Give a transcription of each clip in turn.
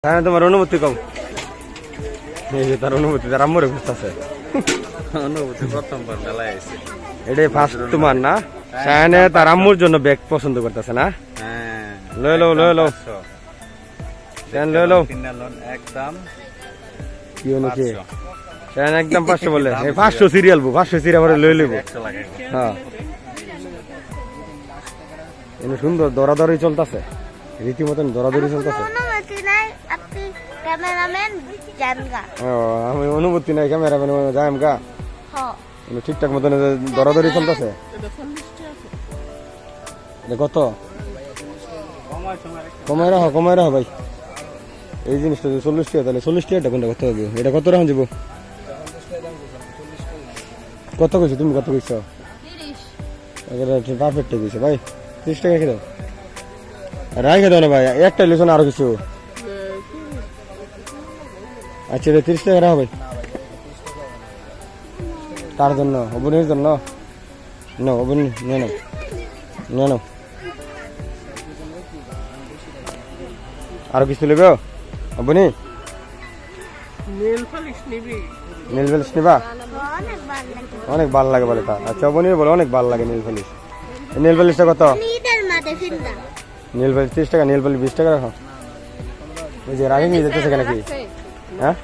হ্যাঁ, তোমার অনুভূতি কম। এই যে তার অনুভূতি, তার আম্মুরে বুঝতেছে অনুভূতি প্রথমবার মেলায় আইছে। এটাই ফার্স্ট তোমার না? শায়নে তার আম্মুর জন্য ব্যাগ পছন্দ করতেছে না? হ্যাঁ, লই লও লই লও শায়ন লই লও। কিনালন একদম কি হলো কি? শায়ন একদম 500 বলে। এই 500 সিরিয়াল বু, 500 সিরিয়াল পরে লই লইব। 100 লাগে। হ্যাঁ, এনে সুন্দর দরাদরি চলতেছে, রীতিমতন দরাদরি চলতেছে। অনুমতি নাই, আপনি ক্যামেরাম্যান জানগা। ও, আমি অনুভূতি নাই, ক্যামেরাম্যান যাইম গা। হ্যাঁ, ঠিকঠাক মতন দরাদরি চলতেছে। কত কমাই রাখো ভাই। এই জিনিসটা 40 টাকা, তাহলে 40 টাকাটা কোনটা কত হবে? এটা কত রাখুন যাবো? কত কইছো তুমি? কত কইছো? 30। পারফেক্ট কইছো ভাই। 30 টাকা রেখে দাও। রাখে দাও না ভাই, একটা লিখো না আরো কিছু। আচ্ছা, 30 টাকা রাখো ভাই। কার জন্য? অবনীর জন্য? না, অবনী নিয়ে নাও, নিয়ে নাও। আরো কিছু নেবে অবনী? নেল পলিশ নিবা? অনেক ভালো লাগে। অনেক ভালো লাগে বলে তা। আচ্ছা, অবনী বলে অনেক ভালো লাগে নেল পলিশ। নেল পলিশটা কত? ঈদের মাঝে ফিরলাম। নেল পলিশ 30 টাকা, নেল পলিশ 20 টাকা রাখো। ওই যে রাগি নিয়ে যেতেছে কেন কি? হ্যাঁ,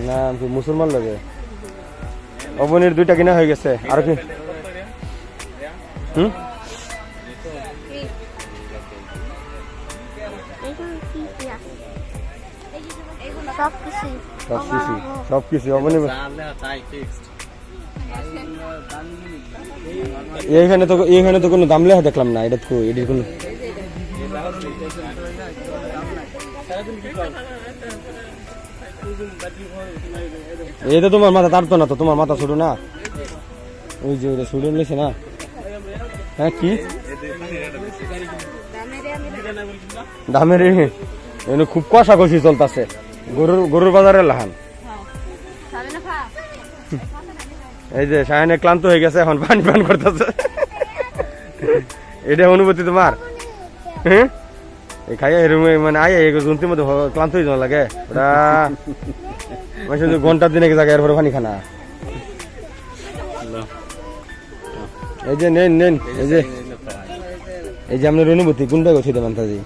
না কি মুসলমান লাগে? অবনীর 2টা কিনা হয়ে গেছে, আর কি? হুম, সবকিছু অবনী। এইখানে তো কোনো দাম লেখা দেখলাম না। এটা তো এটির কোনো এটা তোমার মাথা তাড়তো না তো, তোমার মাথা ছোট না? ওই যে ওটা ছোট লেছে না? হ্যাঁ, কি দামের? এনে খুব কষাকষি চলতেছে। গরুর বাজারে লাহান। এই যে শায়নে ক্লান্ত হয়ে গেছে, এখন পানি পান করতেছে। এটা অনুভূতি তোমার? হ্যাঁ, এই খাইয়া এরকম মানে আইয়া এই জন্তুর মধ্যে ক্লান্ত হয়ে যাওয়া লাগে। ওরা ঘন্টার দিনে জায়গা এরপরে পানি খানা। এই যে নেন নেন, এই যে আপনার অনুভূতি কোনটা গেছে মান্তাজি?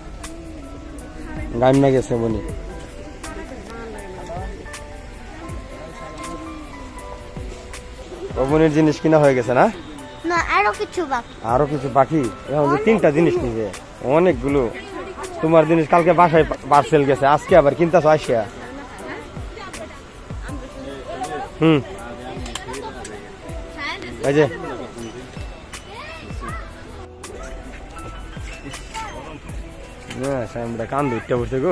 গাইমা গেছে বনি। অবনীর জিনিস কিনা হয়ে গেছে না? না, আরো কিছু বাকি। আরো কিছু বাকি? এখন যে 3টা জিনিস নিবে, অনেকগুলো। তোমার জিনিস কালকে বাসায় পার্সেল গেছে, আজকে আবার কিনতেছো আসিয়া? হুম, এই যে আমরা কান ধরতে বসে গো।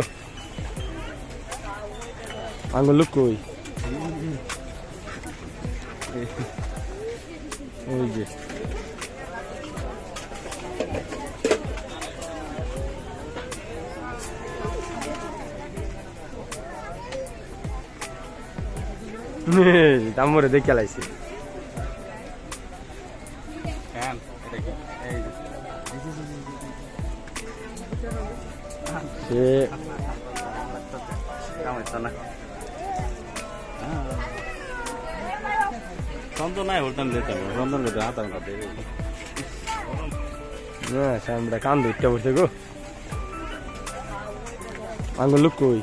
আঙ্গুল লুক কই? ওই যে দামরে দেখে লাইছি। আমরা কান ধরতে বসে গো। আঙ্গুল লুক কই?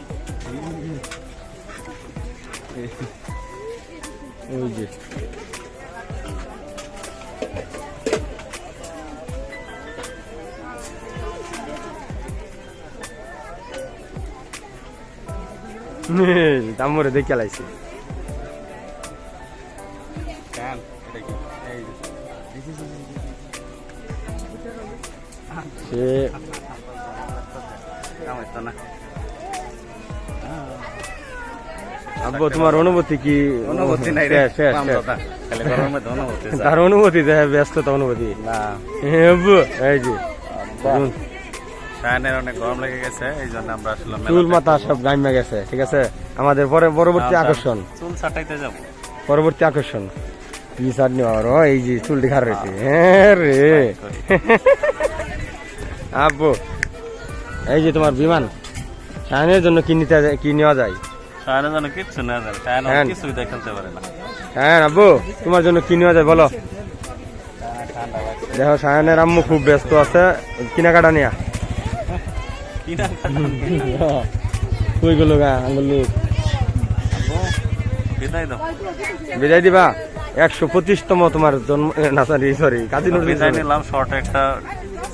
ওই যে দামরে দেখে লাইছি। আব্বু, তোমার অনুভূতি কি? অনুভূতি নাই রে, তার অনুভূতি ব্যস্ততা অনুভূতি না। আব্বু, এই যে শায়নের অনেক গরম লেগে গেছে, এই জন্য আমরা আসলে চুল মাথা সব গাইমা গেছে। ঠিক আছে, আমাদের পরবর্তী আকর্ষণ, চুল ছাটাইতে যাব। পরবর্তী আকর্ষণ কি চাটনি বাবার? এই যে চুল দেখার রয়েছে। হ্যাঁ রে আব্বু, এই যে তোমার বিমান সায়নের জন্য কি নেওয়া যায়? সায়নের জন্য কিচ্ছু না যায়, সায়ন হ্যাঁ। কিছুই দিয়ে খেলতে পারে না। হ্যাঁ আব্বু, তোমার জন্য কি নেওয়া যায় বলো? ঠান্ডা লাগছে। দেখো সায়নের আম্মু খুব ব্যস্ত আছে কেনাকাটা নিয়ে। কিনা কই গেল গা আঙ্গুল? বিদায় দাও। বিদায় দিবা? 125তম তোমার জন্ম না সরি কাজী নজরুল বিদায় নিলাম। শর্ট একটা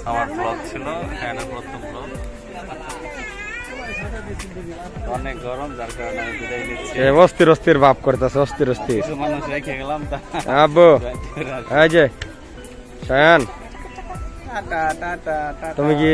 আমার ব্লগ ছিল, সায়নের প্রথম ব্লগ। অনেক গরম, যার কারণে আমি বিদায় নিচ্ছি। অস্থির অস্থির ভাব করতেছে, অস্থির অস্থির। কিছু মানুষ রেখে গেলাম তা আব্বু এই যে সায়ান, টাটা টাটা টাটা। তুমি কি